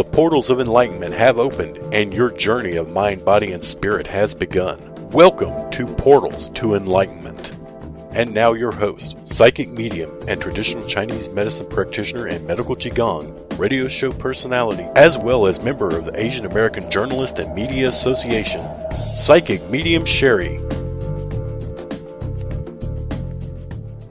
The portals of enlightenment have opened, and your journey of mind, body, and spirit has begun. Welcome to Portals to Enlightenment. And now your host, psychic medium and traditional Chinese medicine practitioner and medical Qigong radio show personality, as well as member of the Asian American Journalist and Media Association, Psychic Medium Cheri.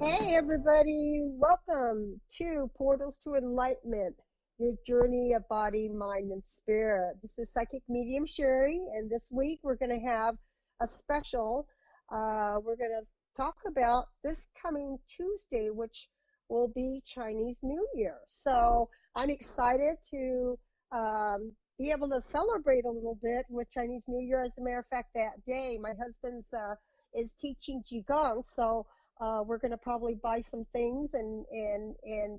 Hey everybody, welcome to Portals to Enlightenment, your journey of body, mind, and spirit. This is Psychic Medium Cheri, and this week we're going to have a special. We're going to talk about this coming Tuesday, which will be Chinese New Year. So I'm excited to be able to celebrate a little bit with Chinese New Year. As a matter of fact, that day my husband's is teaching Qigong, so we're going to probably buy some things and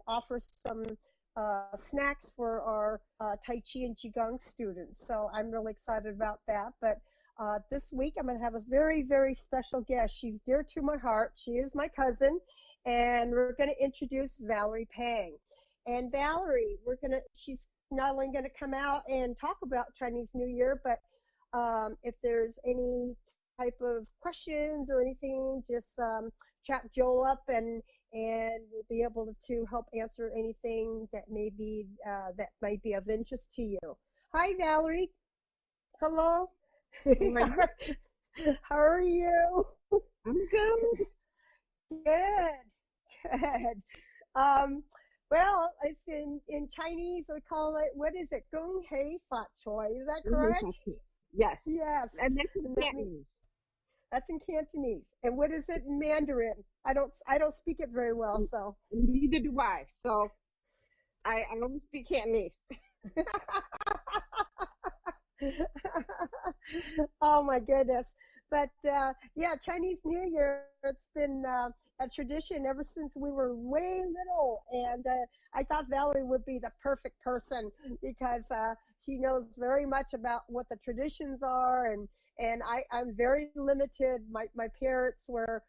offer some snacks for our Tai Chi and Qigong students. So I'm really excited about that. But this week I'm going to have a very, very special guest. She's dear to my heart. She is my cousin, and we're going to introduce Valerie Pang. And Valerie, she's not only going to come out and talk about Chinese New Year, but if there's any type of questions or anything, just chat Joel up and we'll be able to help answer anything that might be of interest to you. Hi, Valerie. Hello. How are you? I'm good. Good. Well, it's in Chinese we call it, what is it? Gong Hei Fat Choi. Is that correct? Yes. Yes. And that's in Cantonese. That's in Cantonese. And what is it in Mandarin? I don't speak it very well, so. Neither do I. So I only speak Cantonese. Oh my goodness. But yeah, Chinese New Year, it's been a tradition ever since we were way little. And I thought Valerie would be the perfect person because she knows very much about what the traditions are. And I'm very limited. My parents were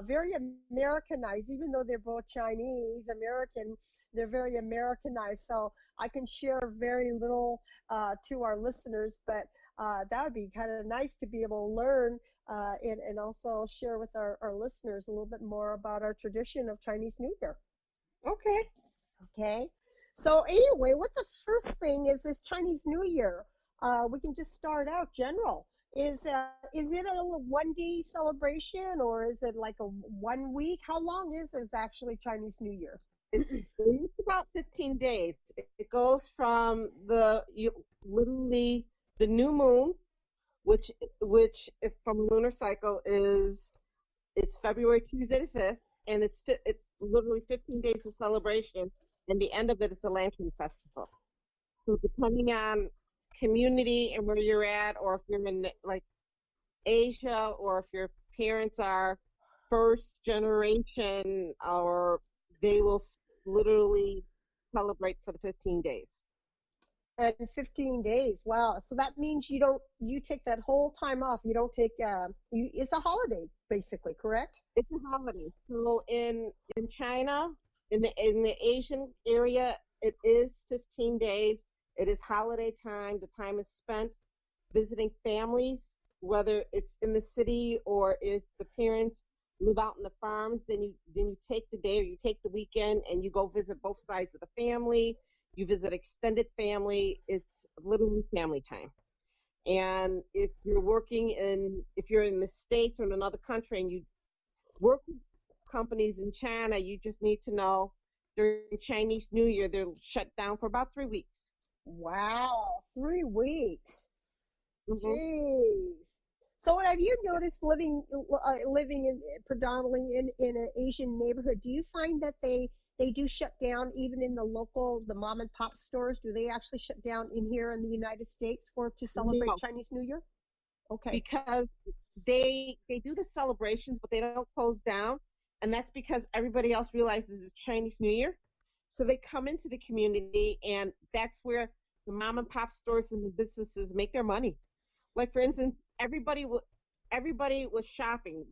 very Americanized, even though they're both Chinese American. They're very Americanized, so I can share very little to our listeners, but that would be kind of nice to be able to learn and also share with our listeners a little bit more about our tradition of Chinese New Year. Okay. So anyway, what the first thing is this Chinese New Year? We can just start out general. Is it a 1 day celebration, or is it like a 1 week? How long is actually Chinese New Year? It's about 15 days. It goes from literally the new moon, which if from a lunar cycle it's February Tuesday the 5th, and it's literally 15 days of celebration, and the end of it is a lantern festival. So depending on community and where you're at, or if you're in like Asia, or if your parents are first generation, or they will literally celebrate for the 15 days. And 15 days, wow. So that means you take that whole time off. You don't take, it's a holiday, basically, correct? It's a holiday. So in China, in the Asian area, it is 15 days. It is holiday time. The time is spent visiting families, whether it's in the city or if the parents live out in the farms, then you take the day or you take the weekend and you go visit both sides of the family. You visit extended family. It's literally family time. And if you're in the States or in another country and you work with companies in China, you just need to know during Chinese New Year, they're shut down for about 3 weeks. Wow, 3 weeks. Mm-hmm. Jeez. So have you noticed living in predominantly in an Asian neighborhood, do you find that they do shut down even in the mom and pop stores? Do they actually shut down in here in the United States to celebrate No. Chinese New Year? Okay. Because they do the celebrations, but they don't close down. And that's because everybody else realizes it's Chinese New Year. So they come into the community, and that's where the mom and pop stores and the businesses make their money. Like, for instance, everybody was shopping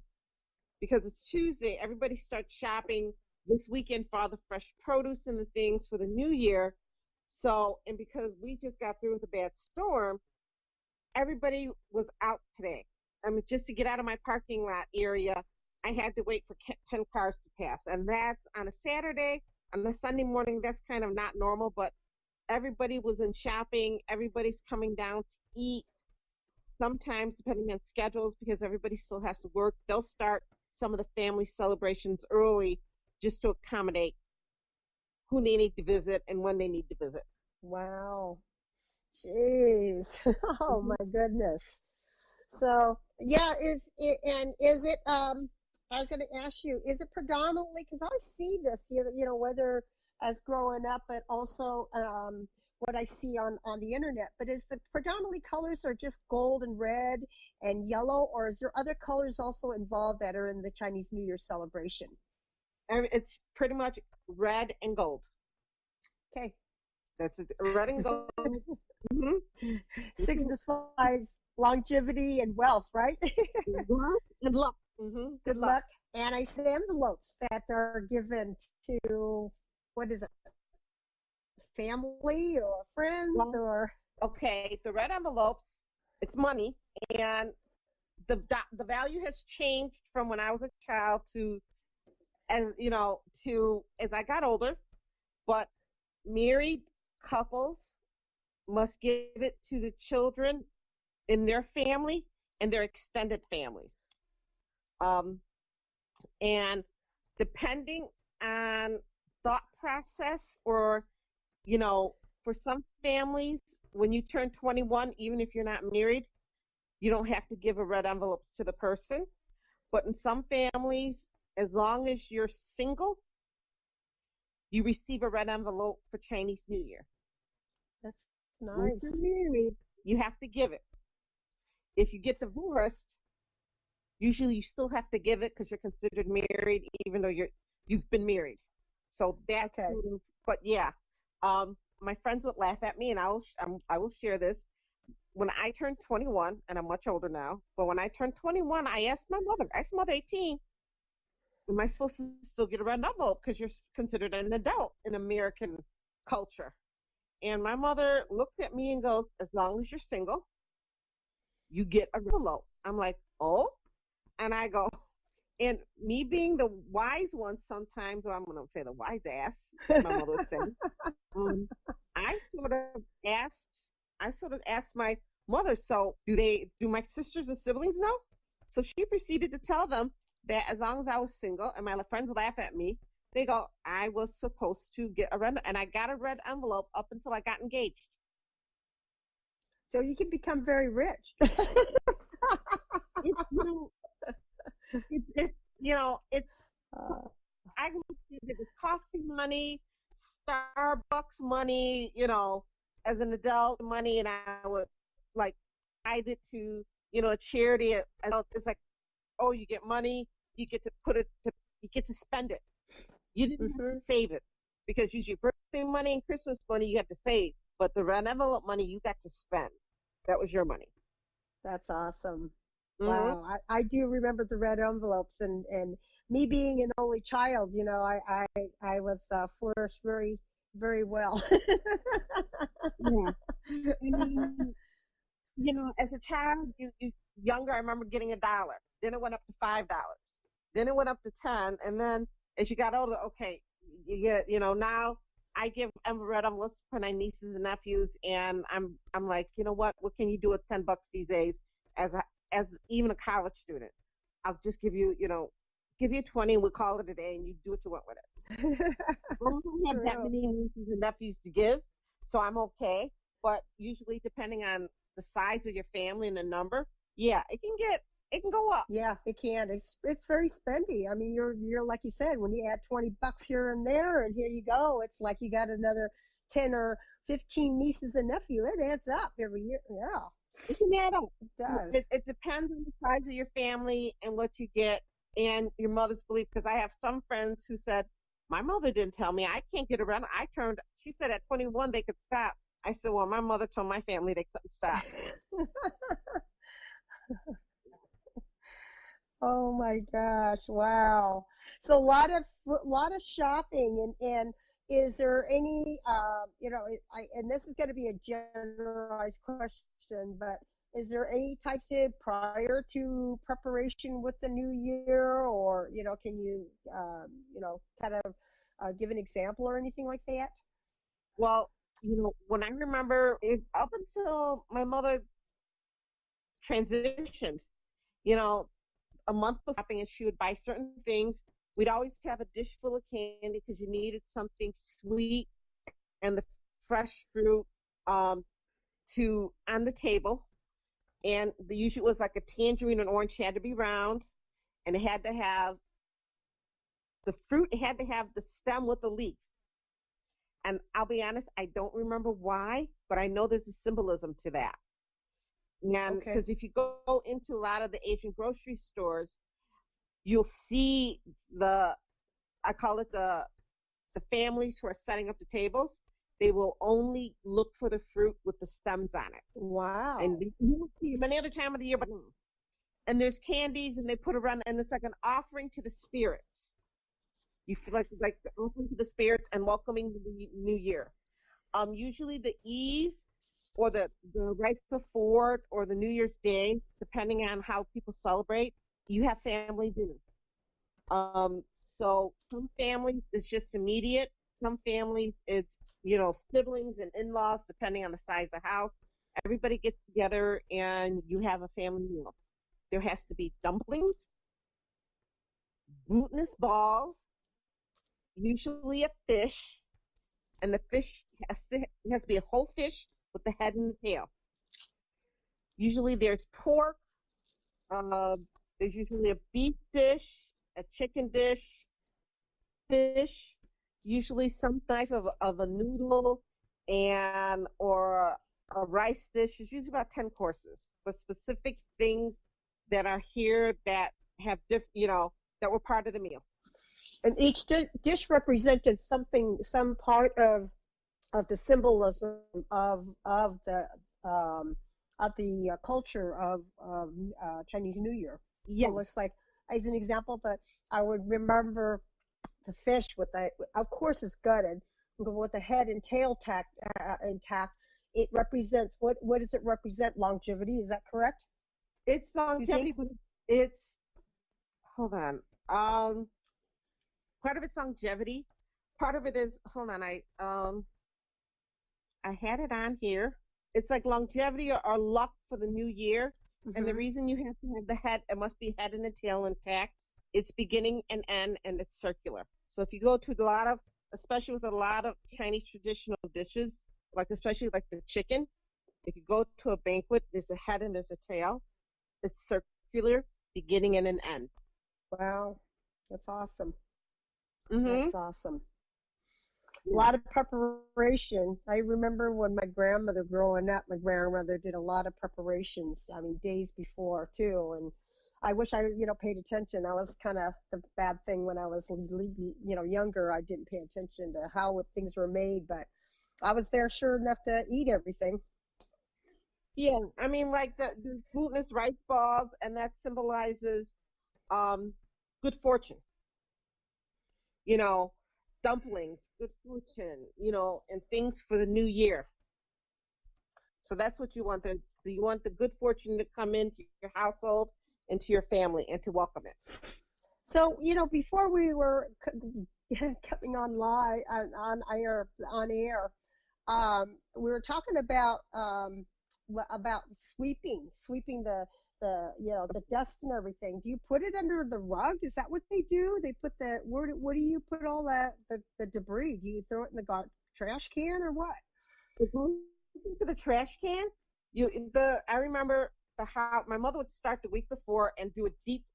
because it's Tuesday. Everybody starts shopping this weekend for all the fresh produce and the things for the new year. So, and because we just got through with a bad storm, everybody was out today. I mean, just to get out of my parking lot area, I had to wait for 10 cars to pass. And that's on a Saturday. On a Sunday morning, that's kind of not normal, but everybody was in shopping. Everybody's coming down to eat. Sometimes, depending on schedules, because everybody still has to work, they'll start some of the family celebrations early just to accommodate who they need to visit and when they need to visit. Wow. Jeez. Oh my goodness. So yeah, is it I was going to ask you, is it predominantly, because I see this, whether as growing up, but also what I see on the internet, but is the predominantly colors are just gold and red and yellow, or is there other colors also involved that are in the Chinese New Year celebration? It's pretty much red and gold. Okay. That's it, red and gold. Mm-hmm. Signifies longevity and wealth, right? Good luck. Mm-hmm. Good luck. And I see envelopes that are given to, what is it, family or friends or? Okay, the red envelopes, it's money, and the value has changed from when I was a child to as I got older. But married couples must give it to the children in their family and their extended families. And depending on thought process, or, for some families, when you turn 21, even if you're not married, you don't have to give a red envelope to the person. But in some families, as long as you're single, you receive a red envelope for Chinese New Year. That's Once nice. you're married, you have to give it. If you get divorced, usually you still have to give it because you're considered married, even though you've been married. So that's Okay. But yeah, my friends would laugh at me, and I will share this. When I turned 21, and I'm much older now, but when I turned 21, I asked my mother, 18, am I supposed to still get a red envelope because you're considered an adult in American culture? And my mother looked at me and goes, as long as you're single, you get a envelope. I'm like, oh? And I go, and me being the wise one sometimes, or I'm going to say the wise ass, my mother would say, I sort of asked my mother, so do my sisters and siblings know? So she proceeded to tell them that as long as I was single, and my friends laugh at me, they go, I was supposed to get a red, and I got a red envelope up until I got engaged. So you can become very rich. I can see it was coffee money, Starbucks money, as an adult money, and I would like guide it to, a charity. It's like, oh, you get money, you get to you get to spend it. You didn't have to save it, because usually birthday money and Christmas money you have to save, but the red envelope money you got to spend. That was your money. That's awesome. Mm-hmm. Wow. I do remember the red envelopes, and me being an only child, I was flourished very, very well. Yeah. As a child, you younger, I remember getting $1. Then it went up to $5. Then it went up to 10. And then as you got older, okay, you get, now I give red envelopes for my nieces and nephews, and I'm like, you know what can you do with $10 these days as even a college student? I'll just give you, give you 20, and we'll call it a day, and you do what you want with it. I don't have that many nieces and nephews to give, so I'm okay. But usually, depending on the size of your family and the number, yeah, it can go up. Yeah, it can. It's very spendy. I mean, you're like you said, when you add $20 here and there, and here you go, it's like you got another 10 or 15 nieces and nephews. It adds up every year. Yeah. It can add up. It does. It depends on the size of your family and what you get and your mother's belief. Because I have some friends who said, my mother didn't tell me I can't get around. She said at 21 they could stop. I said, well, my mother told my family they couldn't stop. Oh my gosh! Wow. So a lot of shopping, and is there any, and this is going to be a generalized question, but is there any types of prior to preparation with the new year, or, can you, kind of give an example or anything like that? Well, when I remember up until my mother transitioned, you know, a month before shopping, and she would buy certain things. We'd always have a dish full of candy because you needed something sweet and the fresh fruit to on the table. And usually it was like a tangerine and orange had to be round, and it had to have the fruit. It had to have the stem with the leaf. And I'll be honest, I don't remember why, but I know there's a symbolism to that. And Okay. because if you go into a lot of the Asian grocery stores, you'll see I call it the families who are setting up the tables. They will only look for the fruit with the stems on it. Wow. And you won't see them any other time of the year, but and there's candies, and they put around, and it's like an offering to the spirits. You feel like the offering to the spirits and welcoming the new year. Usually the eve or the right before or the New Year's Day, depending on how people celebrate, you have family dinner. So some families it's just immediate. Some families it's siblings and in-laws, depending on the size of the house. Everybody gets together and you have a family meal. There has to be dumplings, glutinous balls, usually a fish, and the fish has to be a whole fish with the head and the tail. Usually there's pork. There's usually a beef dish, a chicken dish, fish, usually some type of a noodle or a rice dish. It's usually about 10 courses for specific things that are here that have that were part of the meal. And each dish represented something, some part of the symbolism of the culture of Chinese New Year. Yeah. So it's like, as an example, that I would remember the fish of course it's gutted, but with the head and tail intact, it represents, what does it represent? Longevity, is that correct? It's longevity, but it's, hold on. Part of it's longevity. Part of it is, hold on, I had it on here. It's like longevity or luck for the new year. Mm-hmm. And the reason you have to have the head, it must be head and the tail intact. It's beginning and end, and it's circular. So if you go to especially with a lot of Chinese traditional dishes, especially like the chicken, if you go to a banquet, there's a head and there's a tail. It's circular, beginning and an end. Wow, that's awesome. Mm-hmm. That's awesome. A lot of preparation. I remember when my grandmother growing up, my grandmother did a lot of preparations, days before too. And I wish I, paid attention. That was kind of the bad thing when I was, younger. I didn't pay attention to how things were made, but I was there sure enough to eat everything. Yeah, like the glutinous rice balls, and that symbolizes good fortune. Dumplings, good fortune, and things for the new year. So that's what you want there. So you want the good fortune to come into your household, into your family, and to welcome it. So, before we were coming on air, we were talking about sweeping the dust and everything. Do you put it under the rug? Is that what they do? They put what do you put all the debris? Do you throw it in the trash can or what? To the trash can. I remember my mother would start the week before and do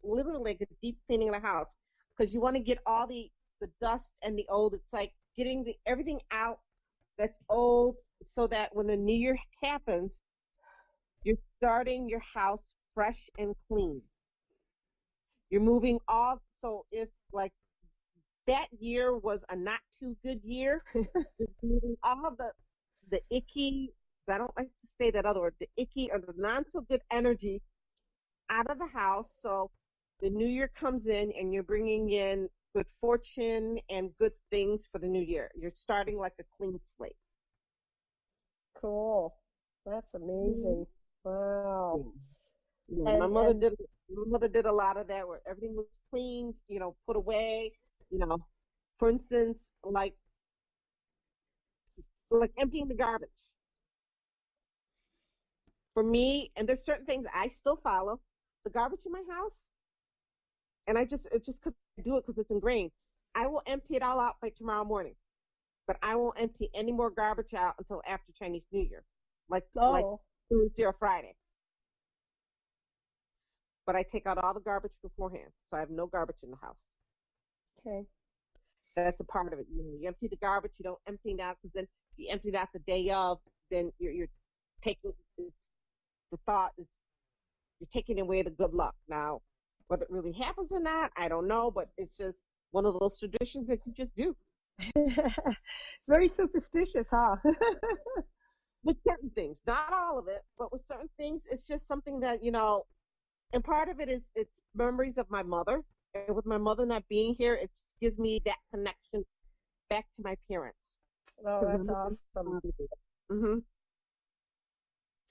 literally a deep cleaning of the house, because you want to get all the dust and the old. It's like getting everything out that's old, so that when the new year happens, you're starting your house fresh and clean. You're moving all. So if that year was a not too good year, you're moving all of the icky. I don't like to say that other word. The icky or the not so good energy out of the house. So the new year comes in, and you're bringing in good fortune and good things for the new year. You're starting like a clean slate. Cool. That's amazing. Wow. Yeah, And my mother did a lot of that where everything was cleaned, put away, you know. For instance, like emptying the garbage. For me, and there's certain things I still follow. The garbage in my house, and it's just because I do it because it's ingrained. I will empty it all out by tomorrow morning, but I won't empty any more garbage out until after Chinese New Year, like oh, Thursday or Friday. But I take out all the garbage beforehand, so I have no garbage in the house. okay. That's a part of it. You empty the garbage, you don't empty it out, because then if you empty that the day of, then you're taking the thought is you're taking away the good luck. Now, whether it really happens or not, I don't know, but it's just one of those traditions that you just do. Very superstitious, huh? With certain things, not all of it, but with certain things, it's just something that, and part of it is it's memories of my mother. And with my mother not being here, it just gives me that connection back to my parents. Oh, that's awesome. Mm-hmm.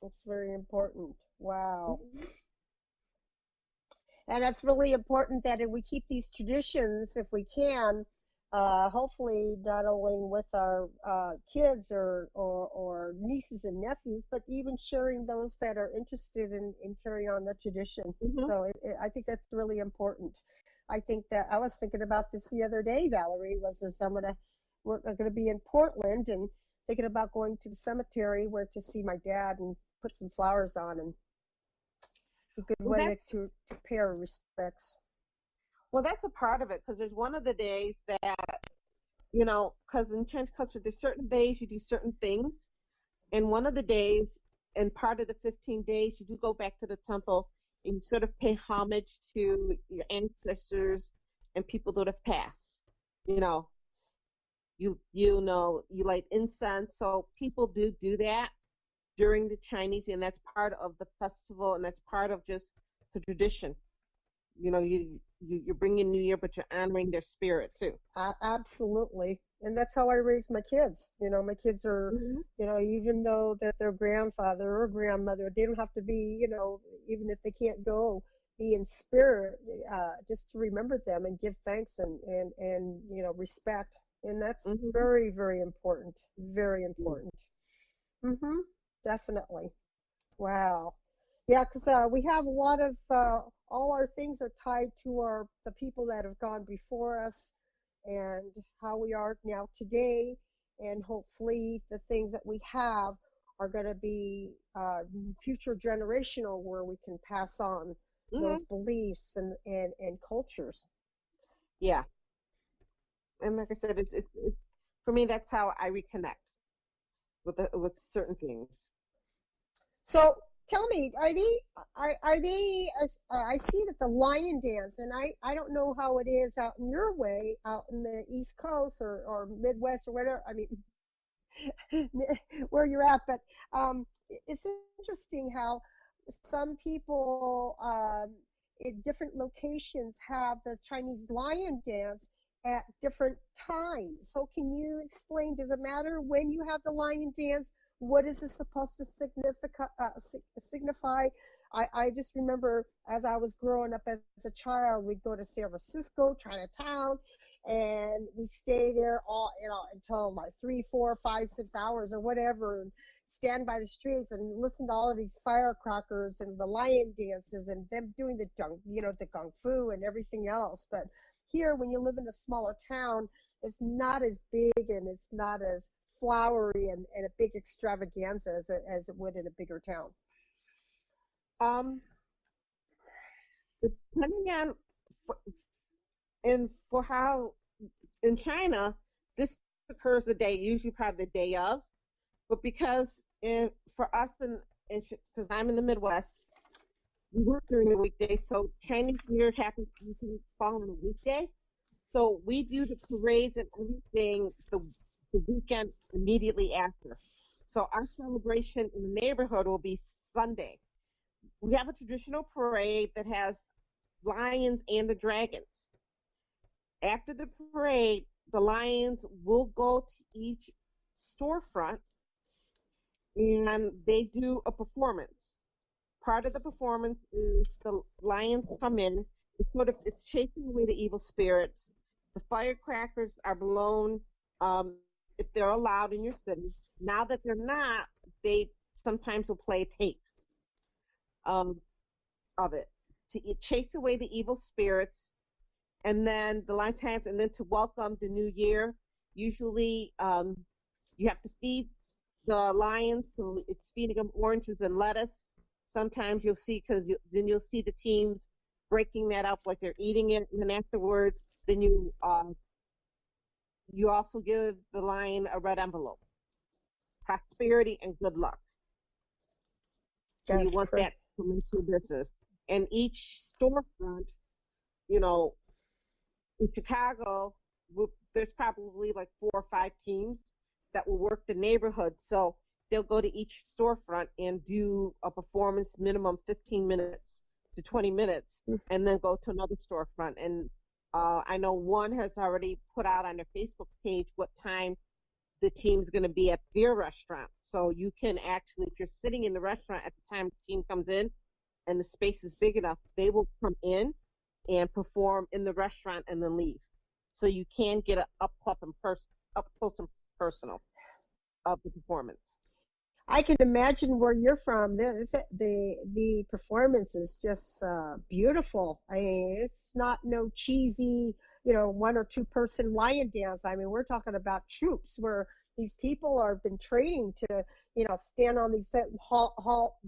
That's very important. Wow. And that's really important that if we keep these traditions, if we can, hopefully not only with our kids or nieces and nephews, but even sharing those that are interested in carrying on the tradition. Mm-hmm. So I think that's really important. I think that I was thinking about this the other day, Valerie, we're going to be in Portland and thinking about going to the cemetery to see my dad and put some flowers on, and a good way to pay our respects. Well, that's a part of it, because there's one of the days that, because in Chinese culture, there's certain days you do certain things. And one of the days, and part of the 15 days, you do go back to the temple and you sort of pay homage to your ancestors and people that have passed. You light incense. So people do that during the Chinese, and that's part of the festival, and that's part of just the tradition. You're bringing New Year, but you're honoring their spirit too. Absolutely. And that's how I raise my kids. My kids are, even though that their grandfather or grandmother, they don't have to be, even if they can't go, be in spirit, just to remember them and give thanks and respect. And that's very, very important. Very important. Mm-hmm. Definitely. Wow. Yeah, because we have a lot of all our things are tied to the people that have gone before us and how we are now today, and hopefully the things that we have are going to be future generational, where we can pass on those beliefs and cultures. Yeah, and like I said, it's for me, that's how I reconnect with certain things. So tell me, are they I see that the lion dance, and I don't know how it is out in your way, out in the East Coast or Midwest or whatever, I mean, where you're at, but it's interesting how some people in different locations have the Chinese lion dance at different times. So can you explain, does it matter when you have the lion dance? What is it supposed to signify? I just remember as I was growing up as a child, we'd go to San Francisco, Chinatown, and we stay there all, until like 3, 4, 5, 6 hours or whatever, and stand by the streets and listen to all of these firecrackers and the lion dances and them doing the kung fu and everything else. But here, when you live in a smaller town, it's not as big and it's not as flowery and a big extravaganza as it would in a bigger town. Depending on for how in China this occurs the day, usually probably the day of, but because for us because I'm in the Midwest, we work during the weekday, so Chinese New Year happens to fall on a weekday. So we do the parades and everything the weekend immediately after. So our celebration in the neighborhood will be Sunday. We have a traditional parade that has lions and the dragons. After the parade, the lions will go to each storefront and they do a performance. Part of the performance is the lions come in. It's chasing away the evil spirits. The firecrackers are blown if they're allowed in your city. Now that they're not, they sometimes will play a tape um, of it to chase away the evil spirits. And then the lion times, and then to welcome the new year. Usually, you have to feed the lions, so it's feeding them oranges and lettuce. Sometimes you'll see, then you'll see the teams breaking that up like they're eating it, and then afterwards, then you also give the lion a red envelope, prosperity and good luck. So you want that to come into your business. And each storefront, you know, in Chicago, there's probably like 4 or 5 teams that will work the neighborhood. So they'll go to each storefront and do a performance minimum 15 minutes to 20 minutes and then go to another storefront. And I know one has already put out on their Facebook page what time the team's going to be at their restaurant. So you can actually, if you're sitting in the restaurant at the time the team comes in and the space is big enough, they will come in and perform in the restaurant and then leave. So you can get an up close and personal of the performance. I can imagine where you're from. The performance is just beautiful. I mean, it's not no cheesy, 1 or 2 person lion dance. I mean, we're talking about troops where these people are been training to, stand on these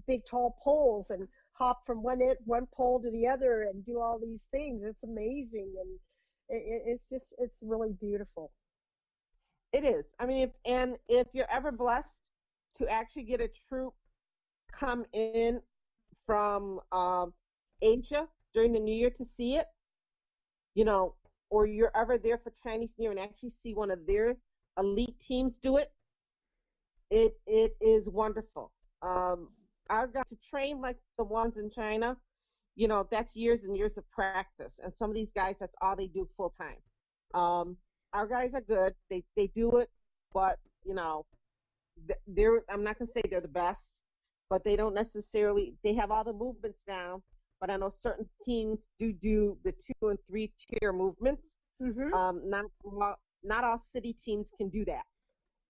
big tall poles and hop from one pole to the other and do all these things. It's amazing, and it's really beautiful. It is. I mean, if you're ever blessed to actually get a troop come in from Asia during the New Year to see it, or you're ever there for Chinese New Year and actually see one of their elite teams do it, it is wonderful. I've got to train like the ones in China. That's years and years of practice. And some of these guys, that's all they do full time. Our guys are good. They do it, but, I'm not going to say they're the best, but they don't necessarily, they have all the movements down, but I know certain teams do the 2 and 3 tier movements. Mm-hmm. Not all city teams can do that.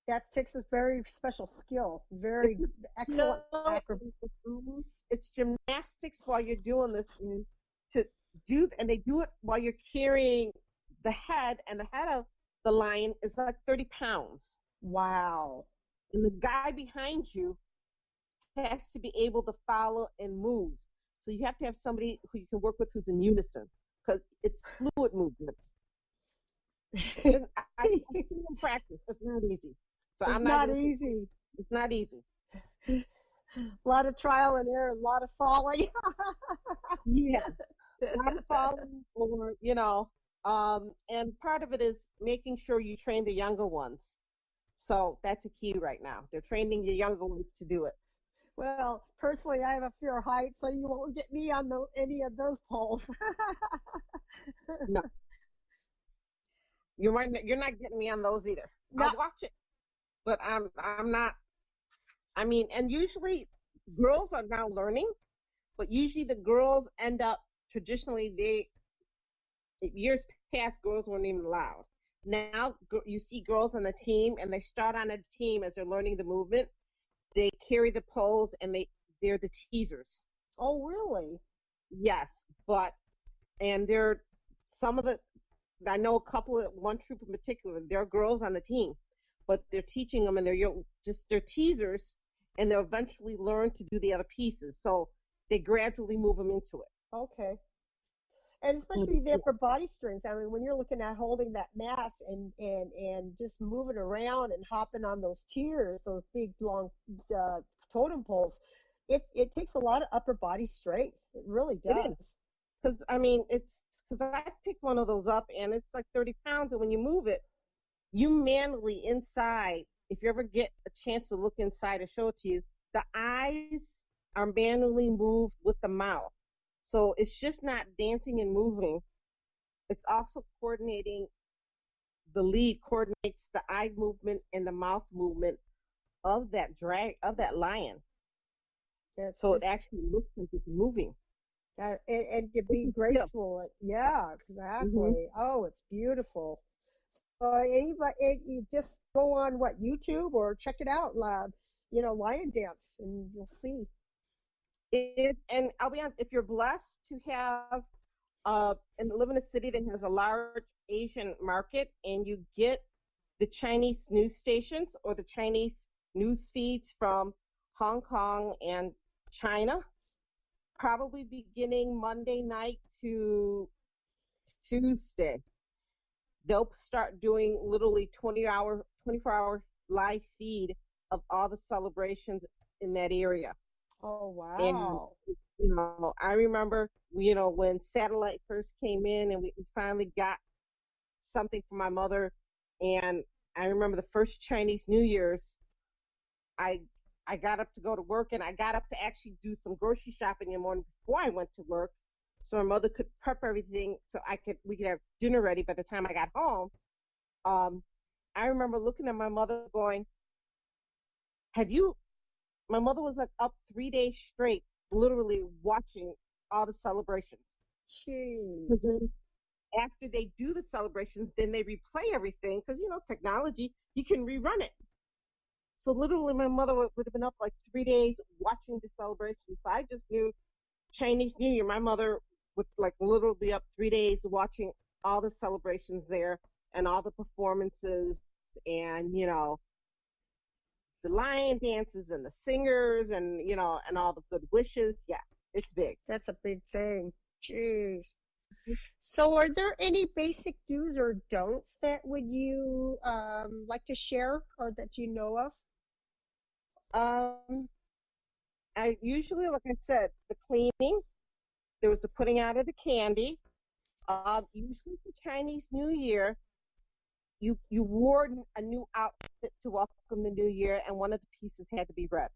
That takes a very special skill, very excellent. It's gymnastics while you're doing this, and they do it while you're carrying the head, and the head of the lion is like 30 pounds. Wow. And the guy behind you has to be able to follow and move. So you have to have somebody who you can work with who's in unison, because it's fluid movement. I in practice, it's not easy. So it's not easy. It's not easy. A lot of trial and error, a lot of falling. Yeah, a lot of falling, and part of it is making sure you train the younger ones. So that's a key right now. They're training the younger ones to do it. Well, personally, I have a fear of heights, so you won't get me on any of those poles. No. You're not getting me on those either. No. I'll watch it, but I'm not. I mean, and usually girls are now learning, but usually the girls end up traditionally years past girls weren't even allowed. Now you see girls on the team, and they start on a team as they're learning the movement. They carry the poles, and they're the teasers. Oh, really? Yes, and they're some of the. I know a couple of one troop in particular. There are girls on the team, but they're teaching them, and they're teasers, and they'll eventually learn to do the other pieces. So they gradually move them into it. Okay. And especially the upper body strength. I mean, when you're looking at holding that mass and just moving around and hopping on those tiers, those big long totem poles, it takes a lot of upper body strength. It really does. Because I picked one of those up, and it's like 30 pounds, and when you move it, you manually inside, if you ever get a chance to look inside and show it to you, the eyes are manually moved with the mouth. So it's just not dancing and moving. it's also coordinating, the lead coordinates the eye movement and the mouth movement of that lion. It's So it just actually looks like it's moving. and to It's be a skill. graceful. Yeah, Hmm. exactly. Oh, it's beautiful. So anybody, you just go on what YouTube or check it out, lion dance, and you'll see. And I'll be honest, if you're blessed to have and live in a city that has a large Asian market, and you get the Chinese news stations or the Chinese news feeds from Hong Kong and China, probably beginning Monday night to Tuesday, they'll start doing literally 24-hour live feed of all the celebrations in that area. Oh, And, wow. I remember, when satellite first came in and we finally got something for my mother. And I remember the first Chinese New Year's, I I got up to go to work, and I got up to actually do some grocery shopping in the morning before I went to work, so my mother could prep everything so we could have dinner ready by the time I got home. Um, I remember looking at my mother going, "Have you?" My mother was like up 3 days straight, literally watching all the celebrations. Because Jeez. then after they do the celebrations, then they replay everything because technology, you can rerun it. So literally, my mother would have been up like 3 days watching the celebrations. So I just knew Chinese New Year. My mother would like literally be up 3 days watching all the celebrations there and all the performances and the lion dances and the singers and and all the good wishes. Yeah, it's big. That's a big thing. Jeez. So, are there any basic do's or don'ts that would you like to share or that you know of? Um, I usually, like I said, the cleaning. There was the putting out of the candy. Usually for Chinese New Year, you wore a new outfit to welcome the new year, and one of the pieces had to be red.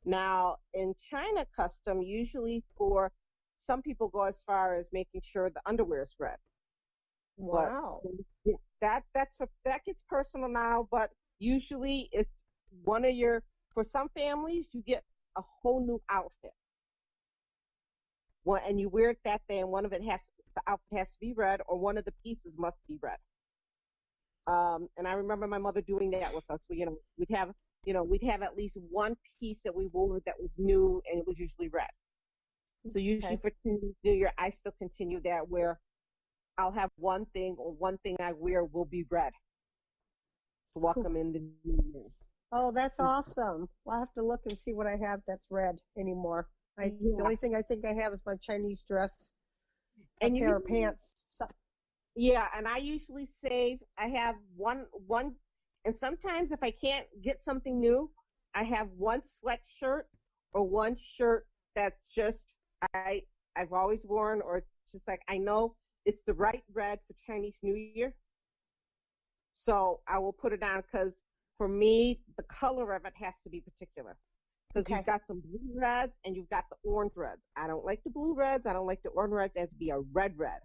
Now, in China custom, usually for some people go as far as making sure the underwear is red, but Wow. yeah, that gets personal now. But usually, it's one of your for some families you get a whole new outfit. One, and you wear it that day, and the outfit has to be red, or one of the pieces must be red. And I remember my mother doing that with us. We'd have at least one piece that we wore that was new, and it was usually red. So usually Okay. for Chinese New Year, I still continue that where I'll have one thing, or one thing I wear will be red to welcome in the new year. Oh, that's awesome. Well, I have to look and see what I have that's red anymore. The Yeah, only thing I think I have is my Chinese dress, a and pair of pants. yeah, and I usually save. I have one, and sometimes if I can't get something new, I have one sweatshirt or one shirt that's just I I've always worn, or it's just like I know it's the right red for Chinese New Year, so I will put it on because for me the color of it has to be particular. Because you've Okay. got some blue reds and you've got the orange reds. I don't like the blue reds. I don't like the orange reds. It has to be a red red.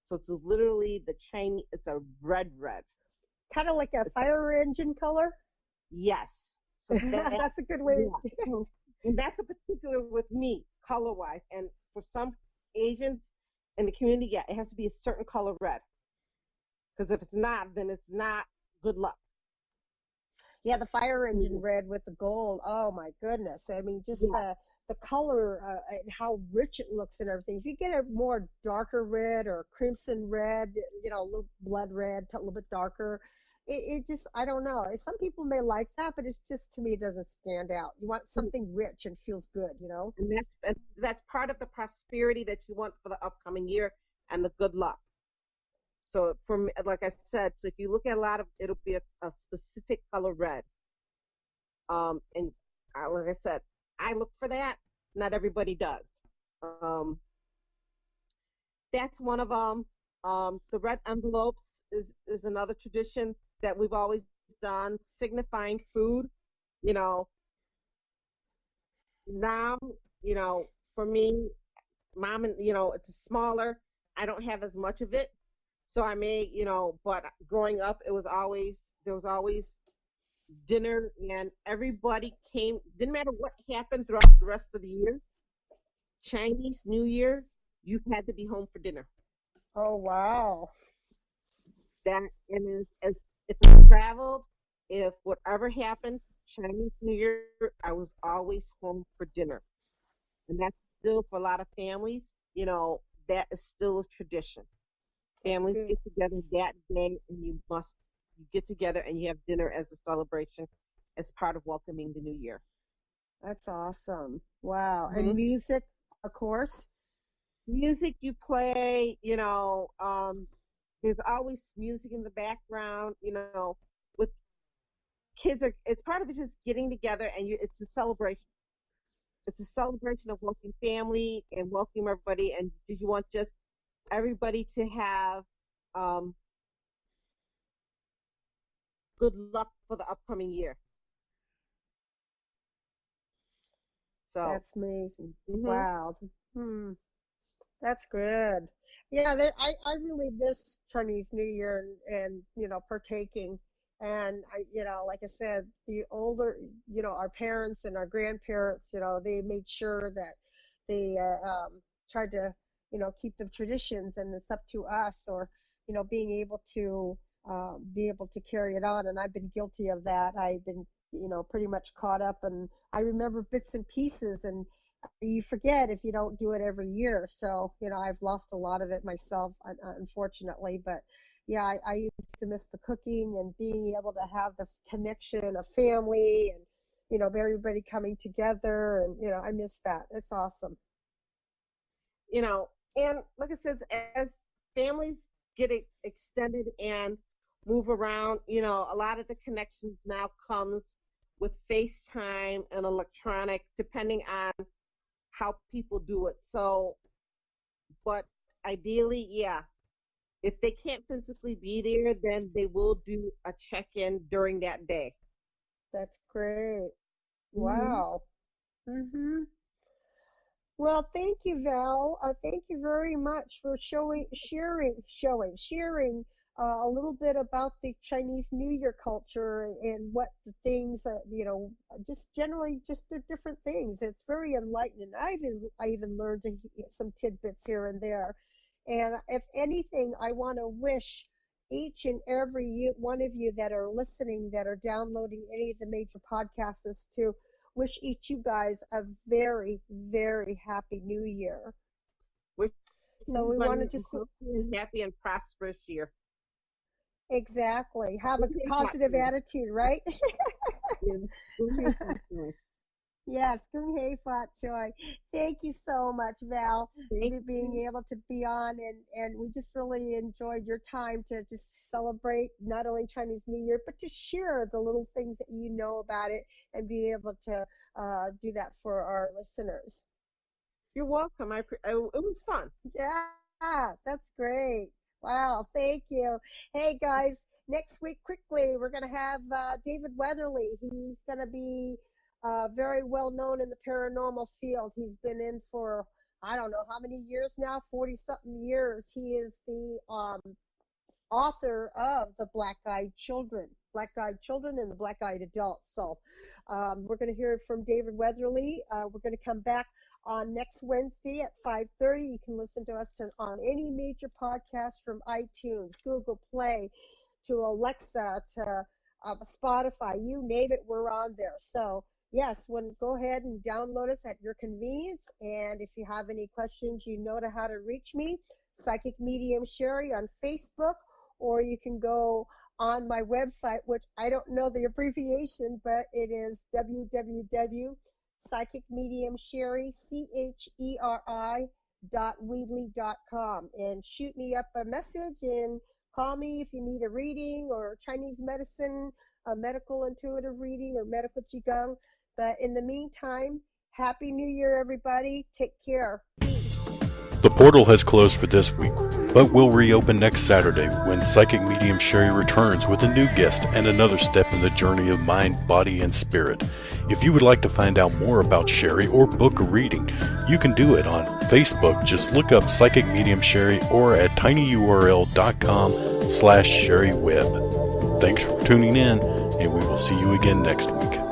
So it's literally the Chinese. It's a red red. Kind of like a It's fire engine color. yes. So that That's a good way. yeah. So, and that's a particular with me color wise. And for some Asians in the community, yeah, it has to be a certain color red. Because if it's not, then it's not good luck. Yeah, the fire engine Mhm. red with the gold. Oh my goodness. I mean, just Yeah. the color and how rich it looks and everything. If you get a more darker red or crimson red, a little blood red, a little bit darker, it just, I don't know. Some people may like that, but it's just, to me, it doesn't stand out. You want something rich and feels good. And that's part of the prosperity that you want for the upcoming year and the good luck. So for me, like I said, so if you look at a lot of, it'll be a specific color red. And like I said, I look for that. Not everybody does. Um, that's one of them. The red envelopes is another tradition that we've always done, signifying food. You know, now, you know, for me, mom and it's smaller. I don't have as much of it. So I may, but growing up, there was always dinner, and everybody came, didn't matter what happened throughout the rest of the year. Chinese New Year, you had to be home for dinner. Oh, wow. That, and as if I traveled, if whatever happened, Chinese New Year, I was always home for dinner. And that's still for a lot of families, that is still a tradition. That's Families good. get together that day, and you get together and you have dinner as a celebration, as part of welcoming the new year. That's awesome. Wow. Mm-hmm. And music, of course. Music you play, there's always music in the background, with kids it's part of it just getting together, and it's a celebration. It's a celebration of welcoming family and welcoming everybody. And do you want just everybody to have good luck for the upcoming year? So That's amazing. mm-hmm. Wow. That's good. Yeah, I really miss Chinese New Year and partaking. And like I said, the older, our parents and our grandparents, they made sure that they tried to, keep the traditions, and it's up to us, or, being able to carry it on. And I've been guilty of that. I've been, pretty much caught up, and I remember bits and pieces, and you forget if you don't do it every year. So, I've lost a lot of it myself, unfortunately. But yeah, I used to miss the cooking and being able to have the connection of family and, everybody coming together. And, I miss that. It's awesome. And like I said, as families get extended and move around, a lot of the connections now comes with FaceTime and electronic, depending on how people do it. So, but ideally, yeah, if they can't physically be there, then they will do a check-in during that day. That's great. Wow. Mm-hmm. Well, thank you, Val. Thank you very much for sharing a little bit about the Chinese New Year culture and what the things, just generally just the different things. It's very enlightening. I even learned some tidbits here and there. And if anything, I want to wish each and every one of you that are listening, that are downloading any of the major podcasts, is to wish each you guys a very, very happy New Year. So we want to just happy and prosperous year. Exactly. Have a positive attitude, right? Yes, Kung Hei Fat Choi. Thank you so much, Val, for being able to be on, and we just really enjoyed your time to just celebrate not only Chinese New Year, but to share the little things that you know about it and be able to do that for our listeners. You're welcome. It was fun. Yeah, that's great. Wow, thank you. Hey, guys, next week, quickly, we're going to have David Weatherly. He's going to be very well known in the paranormal field. He's been in for, I don't know how many years now, 40-something years. He is the author of the Black-Eyed Children and the Black-Eyed Adults. So we're going to hear from David Weatherly. We're going to come back on next Wednesday at 5:30. You can listen to us on any major podcast, from iTunes, Google Play, to Alexa, to Spotify. You name it, we're on there. So yes, go ahead and download us at your convenience. And if you have any questions, you know how to reach me, Psychic Medium Cheri on Facebook, or you can go on my website, which I don't know the abbreviation, but it is www.psychicmediumcheri, CHERI.weebly.com, and shoot me up a message and call me if you need a reading or Chinese medicine, a medical intuitive reading, or medical qigong. But in the meantime, Happy New Year, everybody. Take care. Peace. The portal has closed for this week. but will reopen next Saturday when Psychic Medium Cheri returns with a new guest and another step in the journey of mind, body, and spirit. If you would like to find out more about Cheri or book a reading, you can do it on Facebook. Just look up Psychic Medium Cheri or at tinyurl.com/CheriWeb. Thanks for tuning in, and we will see you again next week.